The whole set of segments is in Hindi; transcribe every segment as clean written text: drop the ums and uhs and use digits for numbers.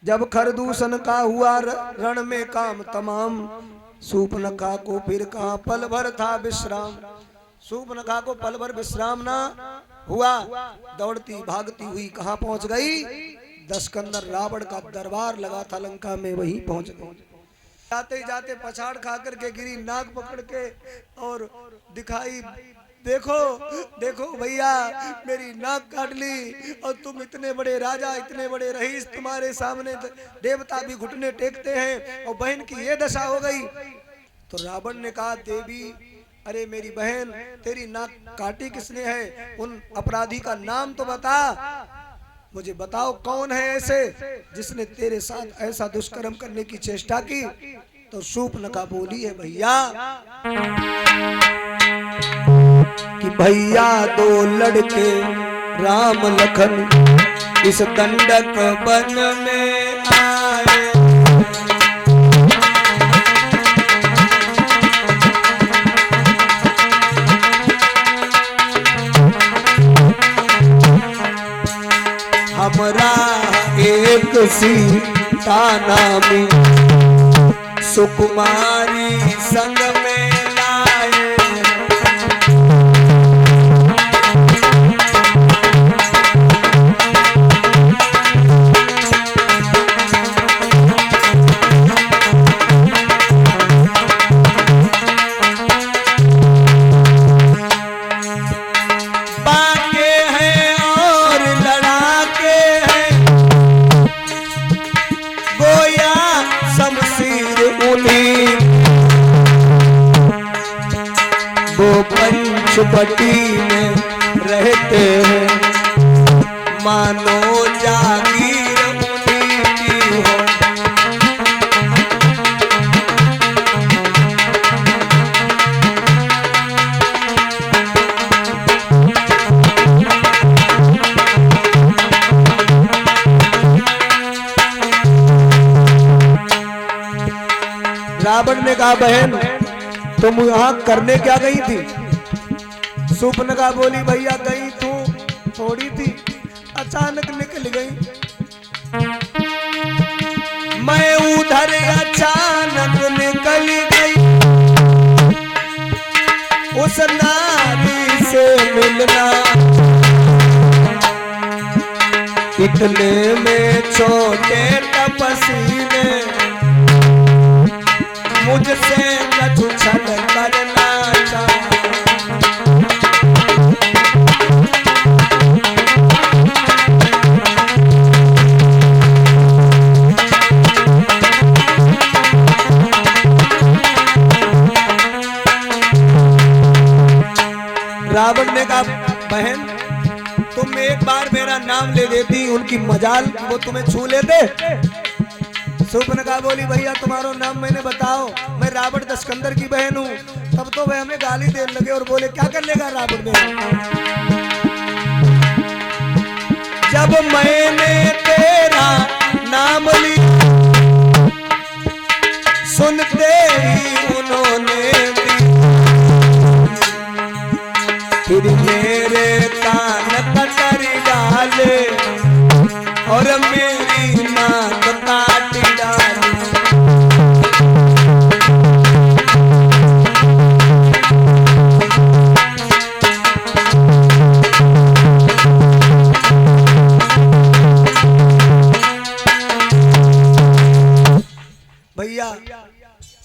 जब खरदूषण का हुआ रण में काम तमाम, शूर्पणखा को फिर कहा पल भर था विश्राम। शूर्पणखा को पल भर विश्राम ना हुआ, दौड़ती भागती हुई कहाँ पहुंच गई? दशकंदर रावण का दरबार लगा था लंका में, वहीं पहुंच गई। जाते जाते पछाड़ खा करके गिरी, नाक पकड़ के और दिखाई, देखो देखो भैया मेरी नाक काट ली, और तुम इतने बड़े राजा, इतने बड़े रईस, तुम्हारे सामने देवता भी घुटने टेकते हैं और बहन की ये दशा हो गई। तो रावण ने कहा देवी अरे मेरी बहन, तेरी नाक काटी किसने है? उन अपराधी का नाम तो बता, मुझे बताओ कौन है ऐसे जिसने तेरे साथ ऐसा दुष्कर्म करने की चेष्टा की? तो शूर्पणखा बोली है भैया कि भैया दो लड़के राम लखन इस दंडक वन में आए। हमरा एक सीता नामी सुकुमारी संग में लाए। बाके हैं और लड़ाके हैं, गोया शमशीर उन्हीं, वो पंचवटी में रहते हैं, मानो जागीर उन्हीं की हो। रावण ने कहा बहन तुम यहाँ करने क्या गई थी? शूर्पणखा बोली भैया गई तू थोड़ी थी, अचानक निकल गई। मैं उधर अचानक निकल गई, उस नारी से मिलना, इतने में छोटे तपस्वी ने मुझसे कछु छल करना चाहा। रावण ने कहा बहन तुम एक बार मेरा नाम ले देती, उनकी मजाल वो तुम्हें छू लेते। शूर्पणखा बोली भैया तुम्हारा नाम मैंने बताओ, मैं रावण दशकंदर की बहन हूँ। तब तो वह हमें गाली देने लगे और बोले क्या कर लेगा रावण में? जब मैंने तेरा नाम लिया सुनते ही उन्होंने फिर मेरे कान कतर डाले और मेरी नाक काट डाली। भैया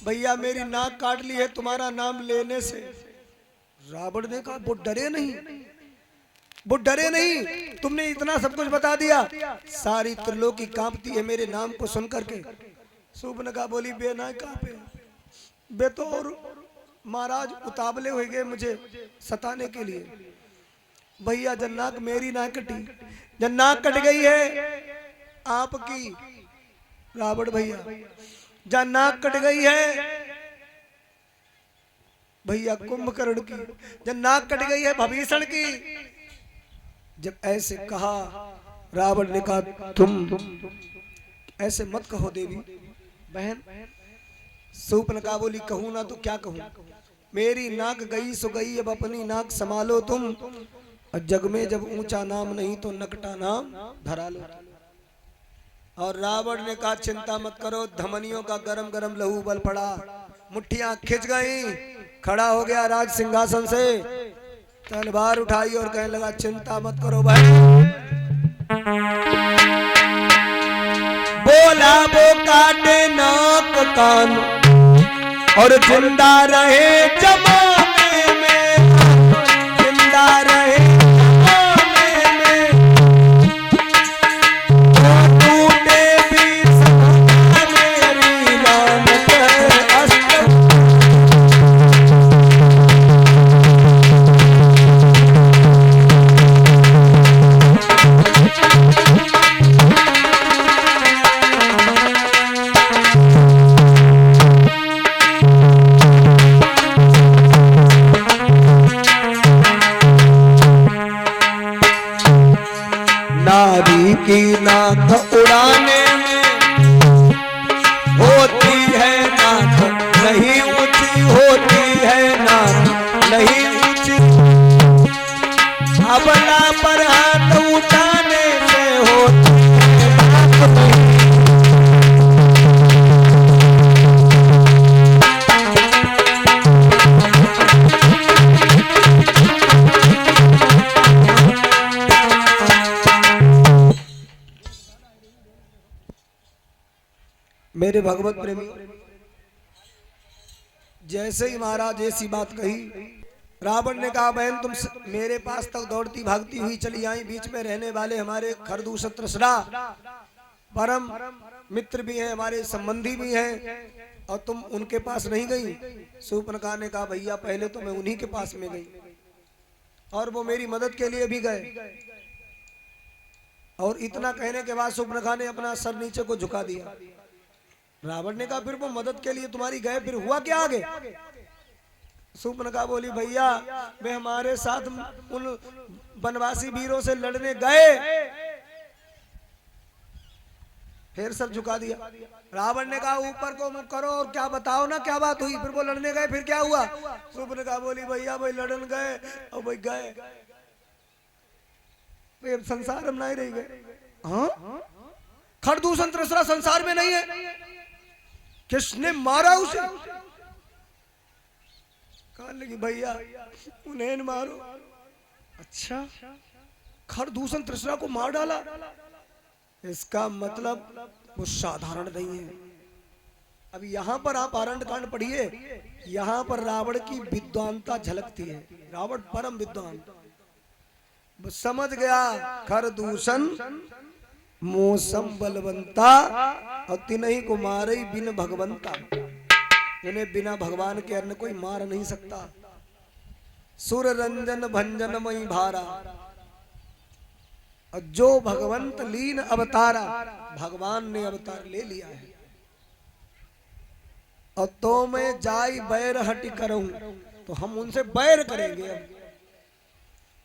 भैया मेरी नाक काट ली है तुम्हारा नाम लेने से। रावण ने कहा वो डरे नहीं, वो डरे नहीं, तुमने इतना सब कुछ बता दिया, सारी त्रिलोकी कांपती है मेरे नाम को सुन करके। शूर्पणखा बोली बे ना कांपे, बे तो और महाराज उतावले हो गए मुझे सताने के लिए। भैया जब नाक मेरी ना कटी, जब नाक कट गई है आपकी रावण भैया, जब नाक कट गई है भैया कुंभकर्ण की, जब नाक कट गई है भीषण की। जब ऐसे कहा रावण ने कहा तुम ऐसे मत कहो देवी बहन। शूर्पणखा बोली कहूं ना तो क्या कहूं, मेरी नाक गई सो गई, अब अपनी नाक संभालो तुम, और जग में जब ऊंचा नाम नहीं तो नकटा नाम धरा लो। और रावण ने कहा चिंता मत करो, धमनियों का गरम गरम लहू उबल पड़ा, मुट्ठियां खिंच गई, खड़ा हो गया राज सिंहासन से, तलवार उठाई और कहने लगा चिंता मत करो भाई। बोला वो काटे नाक कान और जिंदा रहे जमाने में, जिंदा रहे जमाने में, टूटे भी सदा मेरी नाम पर अस्त्र। नारी की नाक उड़ाने में होती है नाक नहीं ऊंची, होती है नाक नहीं ऊंची, अबला पर हाथ उठाने से होती है नाक नहीं। मेरे भगवत प्रेमी, जैसे ही महाराज ऐसी बात कही, रावण ने कहा बहन तुम मेरे पास तक दौड़ती भागती हुई चली आई, बीच में रहने वाले हमारे खरदूषण तृष्णा परम मित्र भी हैं, हमारे संबंधी भी हैं, और तुम उनके पास नहीं गई। शूर्पणखा ने कहा भैया पहले तो मैं उन्हीं के पास में गई और वो मेरी मदद के लिए भी गए, और इतना कहने के बाद शूर्पणखा ने अपना सर नीचे को झुका दिया। रावण ने कहा फिर वो मदद के लिए तुम्हारी गए, फिर हुआ क्या आगे? शूर्पणखा बोली भैया वे हमारे साथ उन वनवासी वीरों से लड़ने गए, फिर सर झुका दिया। रावण ने कहा ऊपर को मुख करो और क्या बताओ ना क्या बात हुई, फिर वो लड़ने गए फिर क्या हुआ? शूर्पणखा बोली भैया भाई लड़न गए और भाई गए, फिर संसार में नहीं रह गए। हाँ खरदूषण तृष्णा संसार में नहीं है, किसने मारा उसे? कहने लगी भैया उन्हें मारो। अच्छा खरदूषण तृष्णा को मार डाला, इसका मतलब वो साधारण नहीं है। अब यहाँ पर आप आरण्य कांड पढ़िए, यहाँ पर रावण की विद्वानता झलकती है। रावण परम विद्वान, समझ गया खरदूषण मौसम बलवंता और तिनही को मारे बिन भगवंता, इन्हें बिना भगवान के अन्य कोई मार नहीं सकता। सुर रंजन भंजन मई भारा, और जो भगवंत लीन अवतारा, भगवान ने अवतार ले लिया है। और तो मैं जाई बैर हटि करूं, तो हम उनसे बैर करेंगे।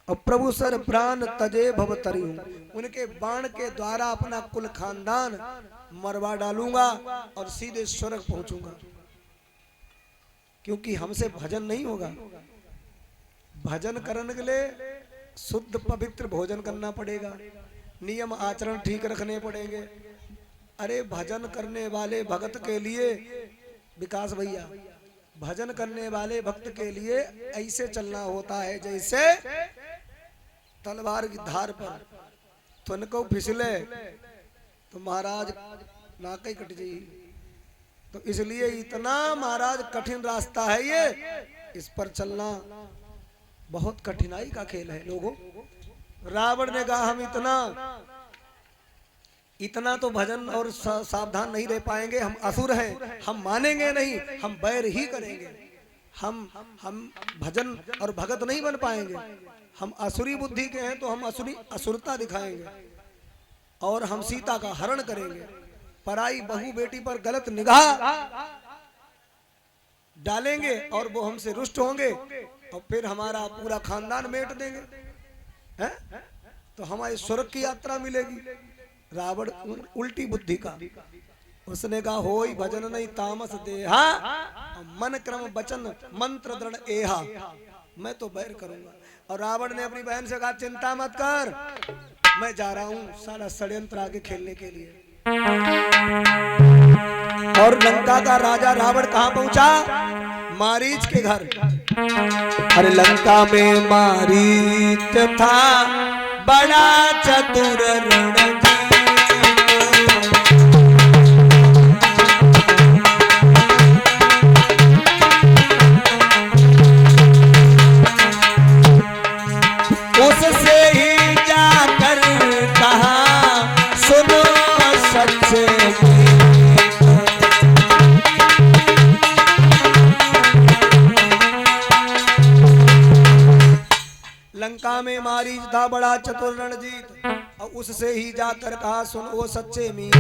और प्रभु सर प्राण तजे भवतरी, उनके बाण के द्वारा अपना कुल खानदान मरवा डालूंगा और सीधे स्वर्ग पहुंचूंगा, क्योंकि हमसे भजन नहीं होगा। भजन करने के लिए शुद्ध पवित्र भोजन करना पड़ेगा, नियम आचरण ठीक रखने पड़ेंगे। अरे भजन करने वाले भक्त के लिए, विकास भैया, भजन करने वाले भक्त के लिए ऐसे चलना होता है जैसे तलवार की धार पर तुनको फिसले तो महाराज नाक ही कट जाएगी। तो इसलिए इतना महाराज कठिन रास्ता है ये, इस पर चलना बहुत कठिनाई का खेल है लोगों। रावण ने कहा हम इतना तो भजन और सावधान नहीं रह पाएंगे, हम असुर हैं, हम मानेंगे नहीं, हम बैर ही करेंगे, हम भजन और भगत नहीं बन पाएंगे, हम असुरी बुद्धि के हैं तो हम असुरता दिखाएंगे और हम सीता का हरण करेंगे, पराई बहू बेटी पर गलत निगाह डालेंगे और वो हमसे रुष्ट होंगे और फिर हमारा पूरा खानदान मेट देंगे, है? तो हमारी स्वर्ग की यात्रा मिलेगी। रावण उल्टी बुद्धि का, उसने कहा होई भजन नहीं तामस देहा, मन क्रम वचन मंत्र दृढ़ एहा, मैं तो बैर करूंगा। और रावण ने अपनी बहन से कहा चिंता मत कर, मैं जा रहा हूं सारा षड्यंत्र आगे खेलने के लिए। और लंका का राजा रावण कहां पहुंचा? मारीच के घर। अरे लंका में मारीच था बड़ा चतुर रणजीत। उससे ही जाकर कहा सुनो सच्चे लंका में मारीच था बड़ा चतुर रणजीत और उससे ही जाकर कहा सुन वो सच्चे मीत।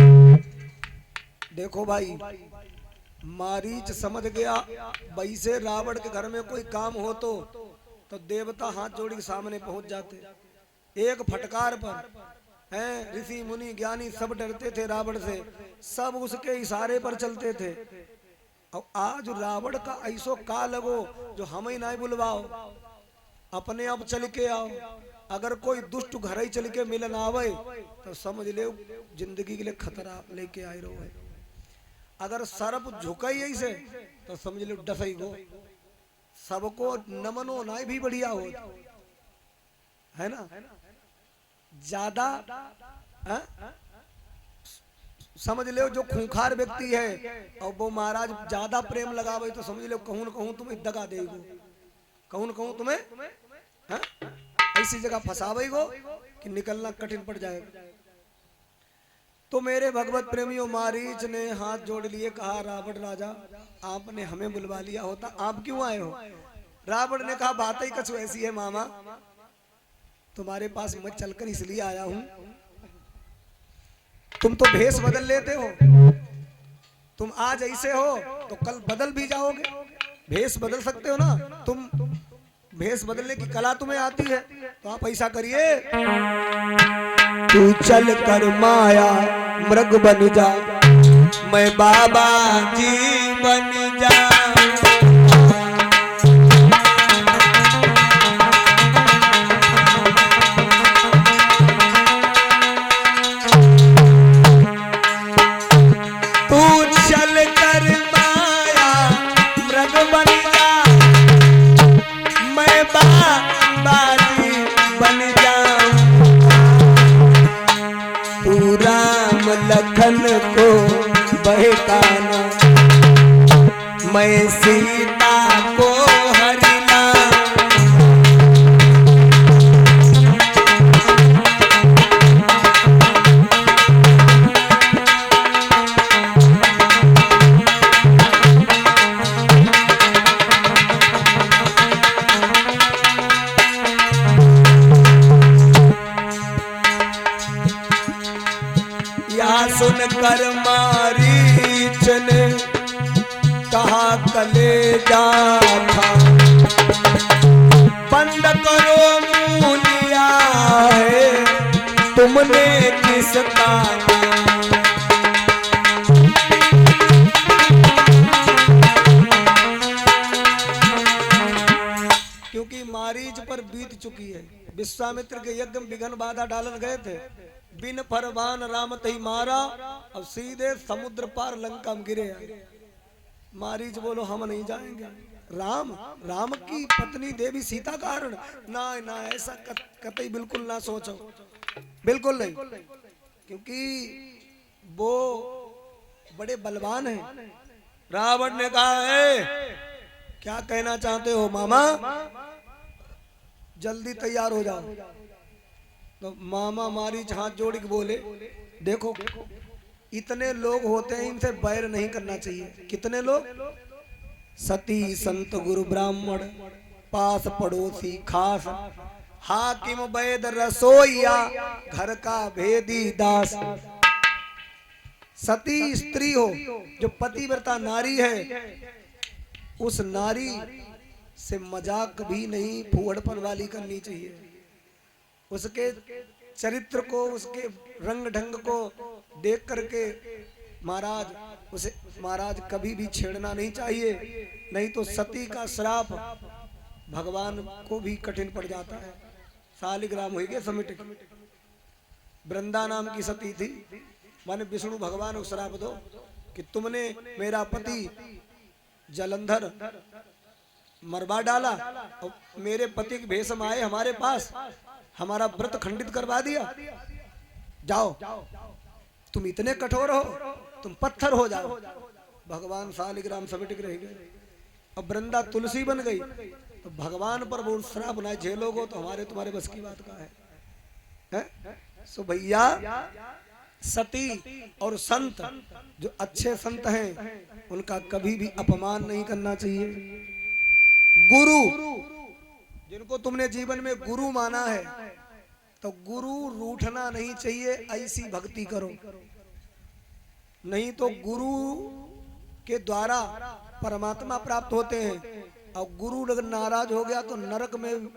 देखो भाई, मारीच समझ गया भाई से रावण के घर में कोई काम हो तो देवता हाथ जोड़ी के सामने पहुंच जाते। एक फटकार पर हैं ऋषि मुनि ज्ञानी सब डरते थे रावण से, सब उसके इशारे पर चलते थे। और आज रावण का ऐसो का लगो जो हम ही नहीं बुलवाओ, अपने आप चल के आओ। अगर कोई दुष्ट घर ही चल के मिलन आवे तो समझ ले जिंदगी के लिए खतरा लेके आए रहो है। अगर सरप झुकाई ऐसे तो समझ लो डसई गो। सबको नमन होना भी बढ़िया हो, है ना। ज्यादा समझ लो जो खूंखार व्यक्ति है और वो महाराज ज्यादा प्रेम लगावे तो समझ लो कहूं न कहूं तुम्हें दगा देगो, कहूं न कहूं तुम्हें ऐसी जगह फंसावेगो कि निकलना कठिन पड़ जाएगा। तो मेरे भगवत प्रेमियों, मारीच ने हाथ जोड़ लिए, कहा रावण राजा आपने हमें बुलवा लिया होता, आप क्यों आए हो? रावण ने कहा बात ही कुछ ऐसी है मामा, तुम्हारे पास मैं चलकर इसलिए आया हूं, तुम तो भेष बदल लेते हो, तुम आज ऐसे हो तो कल बदल भी जाओगे, भेष बदल सकते हो ना तुम, भेष बदलने की कला तुम्हें आती है, तो आप ऐसा करिए तू चल कर माया मृग बन जा, मैं बाबा जी बन जा। तू चल कर माया मृग बन जा, मैं बाबा जी बन जा। तू राम लखन को बहकाना, मैं सीता को हरिला। सुनकर मारीच ने कहा कलेजा था, बंद करो मुंह लिया है तुमने किसका नाम। क्योंकि मारीच पर बीत चुकी है, विश्वामित्र के यज्ञ में विघ्न बाधा डालन गए थे, बिन फरमान राम तही मारा, अब सीधे समुद्र पार लंका में गिरे। मारीच बोलो हम नहीं जाएंगे, राम राम की पत्नी देवी सीता कारण ना ना, ऐसा कतई बिल्कुल ना सोचो, बिल्कुल नहीं, क्योंकि वो बड़े बलवान हैं। रावण ने कहा है क्या कहना चाहते हो मामा, जल्दी तैयार हो जाओ। तो मामा मारीच हाथ जोड़ के बोले देखो इतने लोग होते हैं, इनसे बैर नहीं करना चाहिए। कितने लोग? सती संत गुरु ब्राह्मण पास पड़ोसी खास, हाकिम वैद रसोईया घर का भेदी दास। सती स्त्री हो जो पतिव्रता नारी है, उस नारी से मजाक भी नहीं फूहड़पन वाली करनी चाहिए। उसके चरित्र को, उसके रंग ढंग को देख करके महाराज कभी भी छेड़ना नहीं चाहिए, नहीं तो सती का श्राप भगवान को भी कठिन पड़ जाता है। सालिग्राम हुई के समिट, वृंदा नाम की सती थी, माने विष्णु भगवान को श्राप दो कि तुमने मेरा पति जलंधर मरवा डाला और मेरे पति के भेष में आए हमारे पास, हमारा व्रत खंडित करवा दिया। जाओ, तुम इतने कठोर हो, तुम पत्थर हो जाओ। भगवान शालिग्राम समिट रह गए और वृंदा तुलसी बन गई। तो भगवान पर वो श्राप ना झेलोगे तो हमारे तुम्हारे बस की बात का है? सो भैया सती और संत जो अच्छे संत हैं उनका कभी भी अपमान नहीं करना चाहिए। गुरु जिनको तुमने जीवन में गुरु माना है तो गुरु रूठना नहीं चाहिए, ऐसी भक्ति करो। नहीं तो गुरु के द्वारा परमात्मा प्राप्त होते हैं और गुरु अगर नाराज हो गया तो नरक में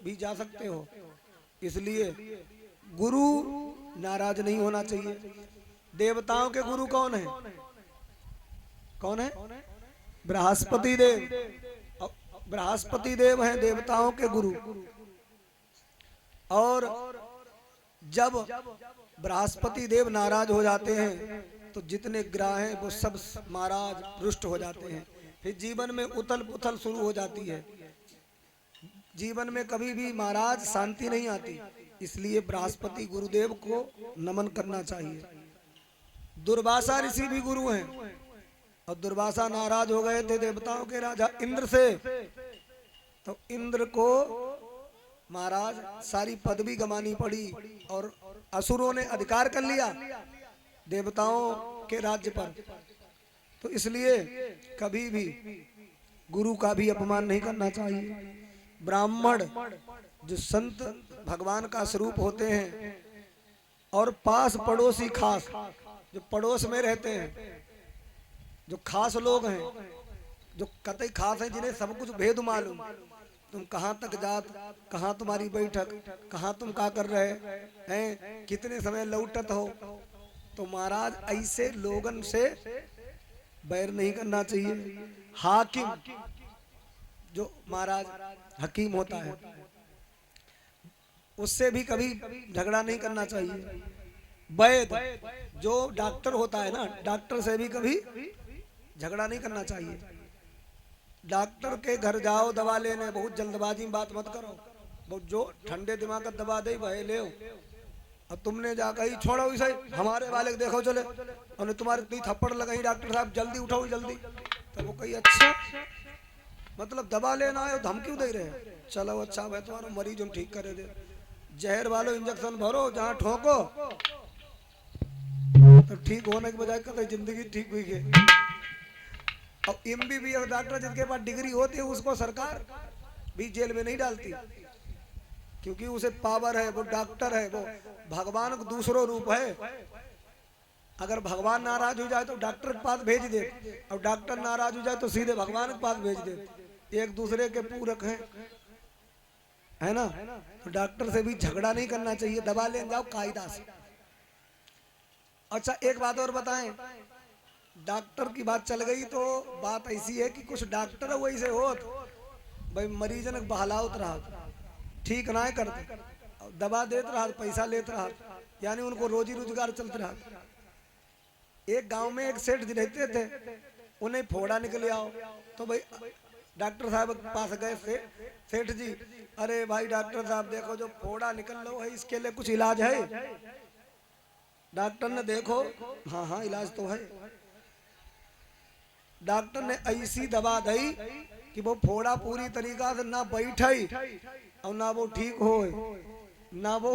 भी जा सकते हो। इसलिए गुरु नाराज नहीं होना चाहिए। देवताओं के गुरु कौन है? कौन है? बृहस्पति देव। बृहस्पति देव हैं देवताओं के गुरु। और जब बृहस्पति देव नाराज हो जाते हैं तो जितने ग्रह हैं वो सब महाराज रुष्ट हो जाते हैं। फिर जीवन में उथल पुथल शुरू हो जाती है। जीवन में कभी भी महाराज शांति नहीं आती। इसलिए बृहस्पति गुरुदेव को नमन करना चाहिए। दुर्वासा ऋषि भी गुरु हैं और दुर्वासा नाराज हो गए थे देवताओं के राजा इंद्र से। तो इंद्र को महाराज सारी पदवी गंवानी पड़ी और असुरों ने अधिकार कर लिया देवताओं के राज्य पर। तो इसलिए कभी भी गुरु का भी अपमान नहीं करना चाहिए। ब्राह्मण जो संत भगवान का स्वरूप होते हैं और पास पड़ोसी खास, जो पड़ोस में रहते हैं, जो खास लोग हैं, जो कतई खास हैं, जिन्हें सब कुछ भेद मालूम, तुम कहाँ तक जात, कहाँ तुम्हारी बैठक, कहाँ तुम क्या कर रहे हैं, कितने समय लौटत हो। तो महाराज ऐसे लोगन से बैर नहीं करना चाहिए। हाकिम जो महाराज हकीम होता है उससे भी कभी झगड़ा नहीं करना चाहिए। वैद्य जो डॉक्टर होता है ना, डॉक्टर से भी कभी झगड़ा नहीं करना चाहिए। डॉक्टर के घर जाओ दवा लेने, बहुत जल्दबाजी में बात मत करो। वो जो ठंडे दिमाग का दवा दे वह ले। अब तुमने जाकर ही छोड़ो इसे, हमारे वाले को देखो चले और तुम्हारे इतनी थप्पड़ लगाई डॉक्टर साहब जल्दी उठाओ जल्दी। तो वो कही अच्छा मतलब दवा लेना है धमकी दे रहे हैं, चलो अच्छा भाई तुम्हारा मरीज हम ठीक करे दे। जहर वालों इंजेक्शन भरो जहाँ ठोको तो ठीक होने के बजाय कतई जिंदगी ठीक हुई है। और MBBS डॉक्टर जिनके पास डिग्री होती है उसको सरकार भी जेल में नहीं डालती, क्योंकि उसे पावर है, वो डॉक्टर है, वो भगवान का दूसरो रूप है। अगर भगवान नाराज हो जाए तो डॉक्टर के पास भेज दे और डॉक्टर नाराज हो जाए तो सीधे भगवान के पास भेज दे। एक दूसरे के पूरक हैं, है ना। तो डॉक्टर से भी झगड़ा नहीं करना चाहिए, दवा लेने जाओ कायदा से। अच्छा एक बात और बताएं, डॉक्टर की बात चल गई तो बात ऐसी है कि कुछ डॉक्टर वैसे हो भाई मरीजन बहलावत रहा, ठीक ना करते, दवा देते रहा, पैसा लेते रहा, यानी उनको रोजी रोजगार चलते रहा। एक गांव में एक सेठ जी रहते थे, उन्हें फोड़ा निकल आओ तो भाई डॉक्टर साहब के पास गए सेठ जी, अरे भाई डॉक्टर साहब देखो जो फोड़ा निकल लो है इसके लिए कुछ इलाज है। डॉक्टर ने देखो हाँ हाँ इलाज तो है। डॉक्टर ने ऐसी दवा दी कि वो फोड़ा पूरी तरीका से ना बैठे और ना वो ठीक हो ना वो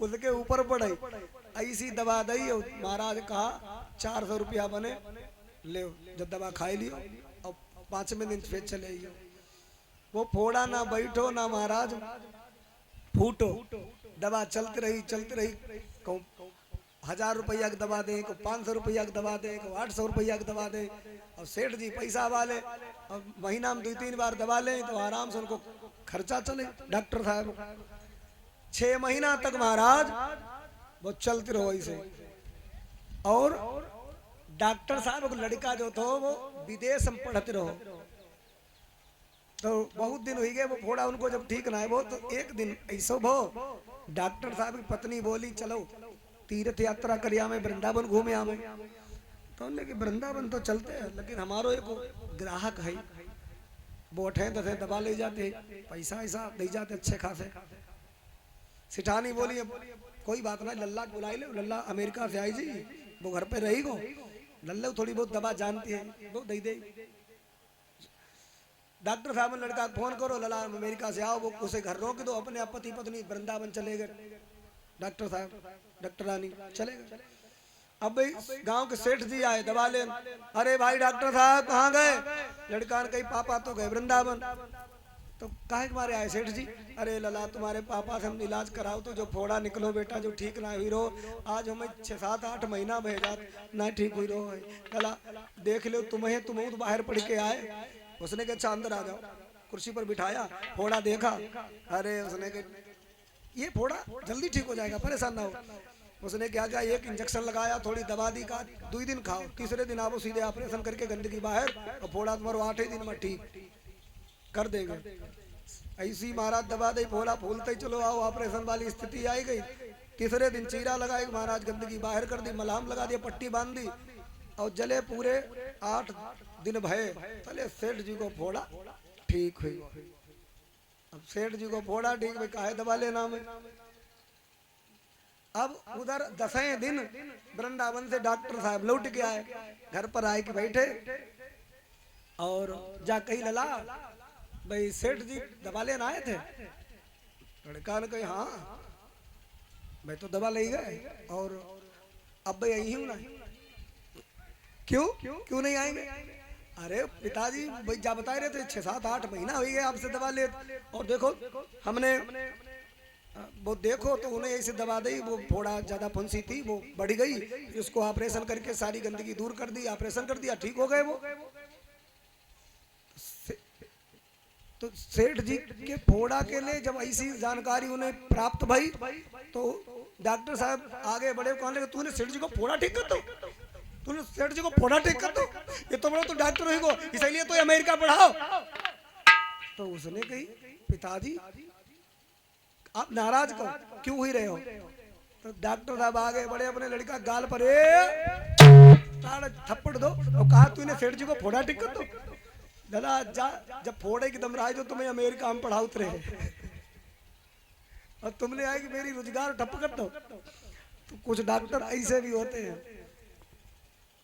उसके ऊपर पड़े, ऐसी दवा दी। और महाराज कहा 400 रुपया बने ले, जब दवा खाई लियो और 5वें दिन फिर चले आइयो। वो फोड़ा ना बैठो ना महाराज फूटो, दवा चलती रही। 1000 रुपया की दवा दे, को 500 रुपया की दवा दे, को 800 रुपया की दवा दे। और सेठ जी पैसा वाले और महीना में 2-3 बार दवा लें तो आराम से उनको खर्चा चले। डॉक्टर साहब 6 महीना तक महाराज वो चलते रहो ऐसे। और डॉक्टर साहब को लड़का जो था वो विदेश में पढ़ते रहो। तो बहुत दिन हुई गए वो फोड़ा उनको जब ठीक ना है वो, तो एक दिन ऐसा भो डॉक्टर साहब की पत्नी बोली चलो तीर्थ यात्रा करिया में वृंदावन घूमे आवे। तो हमने कि वृंदावन तो चलते हैं, लेकिन हमारो एक ग्राहक है, बोठे तो दबा ले जाते, पैसा ऐसा दे जाते अच्छे खासे। सिठानी बोली कोई बात नहीं, लल्ला बुलाई ले, लल्ला अमेरिका से आई जी, वो घर पे रही गो, लल्ला थोड़ी बहुत दवा जानती है, वो दे दे। डॉक्टर साहब ने लड़का फोन करो, लला अमेरिका से आओ, वो उसे घर रोक दो, अपने आप पति पत्नी वृंदावन चले गए। डॉक्टर साहब डॉक्टर रानी चले गए। अब भाई गांव के सेठ जी आए दवा ले, अरे भाई डॉक्टर साहब कहाँ गए? लड़का ने कही पापा तो गए वृंदावन। तो काहे मारे आए सेठ जी? अरे लला तुम्हारे पापा से हम इलाज कराओ तो जो फोड़ा निकलो बेटा, जो ठीक ना हुई रहो, आज हमें 6-7-8 महीना भेजा ना ठीक हुई रहो है। लला देख लो तुम्हें तो बाहर पढ़ के आए। उसने कहा अच्छा अंदर आ जाओ, कुर्सी पर बिठाया, फोड़ा देखा, अरे उसने कहा ये फोड़ा जल्दी ठीक हो जाएगा, परेशान ना हो। उसने क्या किया, एक इंजेक्शन लगाया, थोड़ी दवा दी, का 2 दिन खाओ, तीसरे दिन आप सीधे ऑपरेशन करके गंदगी बाहर, और फोड़ा तुम्हारा 8 ही दिन में ठीक कर देंगे। ऐसी महाराज दबा दे, फोड़ा फूलते ही चलो आओ, ऑपरेशन वाली स्थिति आई गई। तीसरे दिन चीरा लगाई महाराज, गंदगी बाहर कर दी, मलहम लगा दिया, पट्टी बांध दी, और जले पूरे 8 दिन भये, चले सेठ जी को फोड़ा ठीक हुई। अब सेठ जी को फोड़ा ठीक भाई, काहे दबा लेना में। अब उधर 10वें दिन वृंदावन से डॉक्टर साहब लौट के आए, घर पर आए के बैठे और जा कही लला भाई सेठ जी दवा लेना आए थे? लड़का ने कही हाँ मैं तो दवा ले गए, और अब भाई यही हूं ना। क्यों नहीं आएंगे? अरे पिताजी भाई जा बता रहे थे 6-7-8 महीना हो गया आपसे दवा ले, और देखो हमने वो देखो तो उन्हें ऐसे दवा दी, वो फोड़ा ज्यादा फुंसी थी, वो बढ़ गई, उसको ऑपरेशन करके सारी गंदगी दूर कर दी, ऑपरेशन कर दिया, ठीक हो गए वो। तो सेठ जी के फोड़ा के लिए जब ऐसी जानकारी उन्हें प्राप्त भई, तो डॉक्टर साहब आगे बढ़े, कहने लगे तूने सेठ जी को फोड़ा ठीक कर दो, तूने सेठ जी को फोड़ा ठीक कर दो, ये तो बड़ा तो डॉक्टर ही को, इसलिए तो अमेरिका पढ़ाओ। तो उसने कही पिताजी आप नाराज क्यों हुई रहे हो? तो डॉक्टर साहब आगे बड़े, अपने लड़का गाल पर थप्पड़ दो और कहा तूने सेठ जी को फोड़ा ठीक कर दो। दादा जा, जब फोड़े की दम रहा जो तुम्हें अमेरिका में पढ़ा उतरे और तुमने आए कि मेरी रोजगार ठप कर दो। तो कुछ डॉक्टर ऐसे भी होते हैं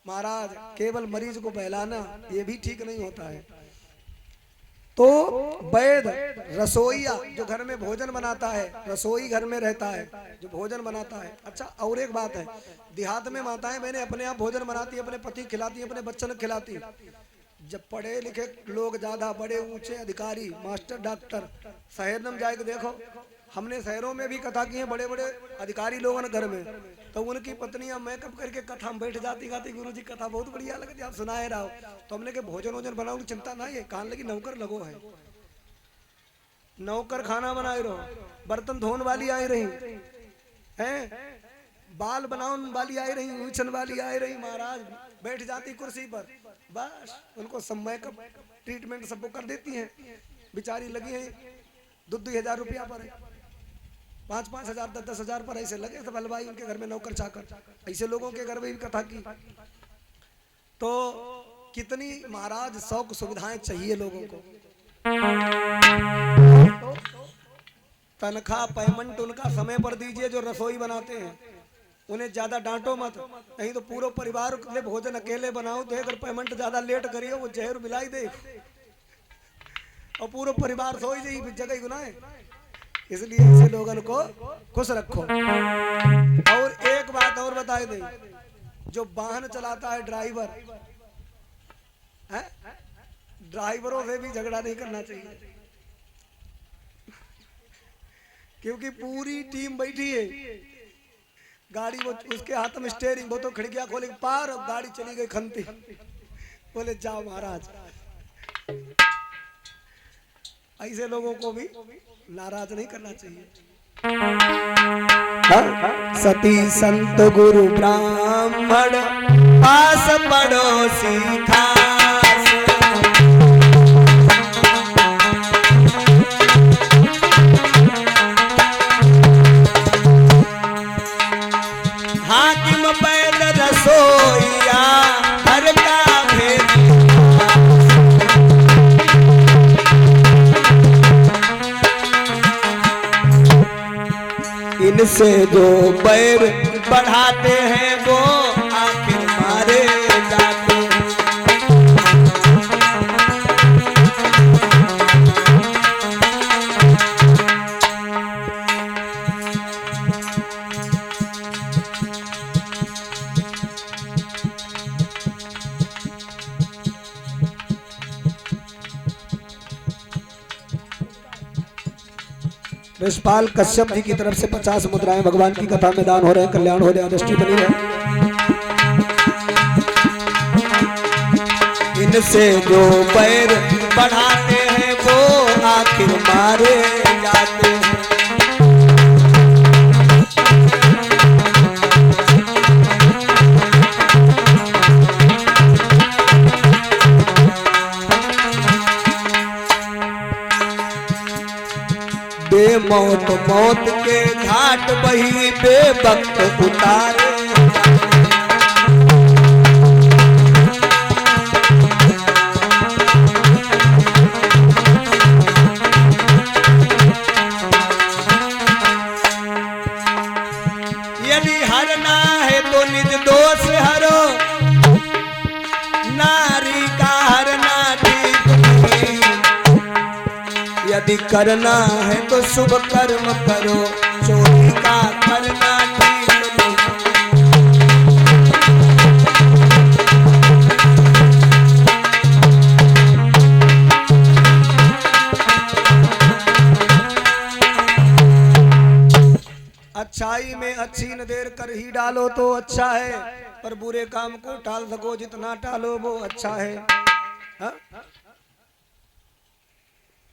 महाराज, केवल मरीज को बहलाना ये भी ठीक नहीं होता है। तो वैद रसोईया जो घर में भोजन बनाता है, रसोई घर में रहता है जो भोजन बनाता है। अच्छा और एक बात है, देहात में माताएं बहनें अपने आप भोजन बनाती, अपने पति खिलाती, अपने बच्चन खिलाती। जब पढ़े लिखे लोग ज्यादा बड़े ऊंचे अधिकारी मास्टर डॉक्टर शहर में जाके देखो, हमने शहरों में भी कथा की है, बड़े बड़े अधिकारी लोगों ने घर में, तो उनकी पत्नियां मेकअप करके कथा में बैठ जाती, गाती गुरुजी कथा बहुत बढ़िया लगती, आप सुनाए रहो। तो हमने के भोजन वोजन बनाओ की चिंता ना है, कहां लगी नौकर लगो है, नौकर खाना बनाए रहो, बर्तन धोने वाली आई रही हैं, बाल बनाने वाली आई रही, ऊंचन वाली आई रही, महाराज बैठ जाती कुर्सी पर, बस उनको सब मेकअप ट्रीटमेंट सबको कर देती हैं। बेचारी लगी है 2-2 हजार रुपया पर, 5-5 हजार 10-10 हजार पर ऐसे लगे सब हलवाई उनके घर में नौकर चाकर। ऐसे लोगों के घर में भी कथा की। तो कितनी महाराज शौक सुविधाएं चाहिए लोगों को। तनख्वाह पेमेंट उनका समय पर दीजिए जो रसोई बनाते हैं, उन्हें ज्यादा डांटो मत, नहीं तो पूरे परिवार के लिए भोजन अकेले बनाओ तो अगर पेमेंट ज्यादा लेट करिए वो जहर मिलाई दे और पूरा परिवार सोई जाए, जगह गुनाह। इसलिए ऐसे लोगों को खुश रखो। और एक बात और बताए दे, जो वाहन चलाता है ड्राइवर है, ड्राइवरों से भी झगड़ा नहीं करना चाहिए, क्योंकि पूरी टीम बैठी है, गाड़ी वो उसके हाथ में स्टीयरिंग, वो तो खिड़कियां खोले पार और गाड़ी चली गई खंती, बोले जाओ महाराज। ऐसे लोगों को भी नाराज नहीं करना चाहिए। सती संत गुरु ब्राह्मण पास पड़ोसी खास, इनसे जो बैर बढ़ाते हैं वो आखिर मारे जाते हैं। यशपाल कश्यप जी की तरफ से 50 मुद्राएं भगवान की कथा में दान हो रहे हैं। कल्याण हो रहे, दृष्टि बनी रहे। इनसे जो पैर बढ़ाते हैं वो आखिर मारे जाते हैं। बेमौत मौत के घाट वही बेवक्त उतारे। यदि हरना है तो निज दोष हरो, नारी का हरना ठीक नहीं। यदि करना है तो शुभ कर्म करो, चोरी का करना ठीक नहीं। अच्छाई में अच्छी न देर कर ही डालो तो अच्छा है, पर बुरे काम को टाल सको जितना टालो वो अच्छा है। हा?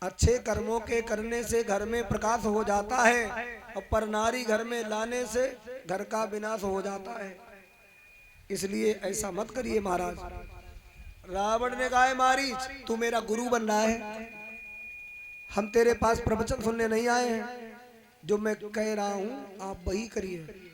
अच्छे कर्मों के करने से घर में प्रकाश हो जाता है, और पर नारी घर में लाने से घर का विनाश हो जाता है। इसलिए ऐसा मत करिए महाराज। रावण ने कहा, मारीच तू मेरा गुरु बन रहा है, हम तेरे पास प्रवचन सुनने नहीं आए हैं, जो मैं कह रहा हूं आप वही करिए।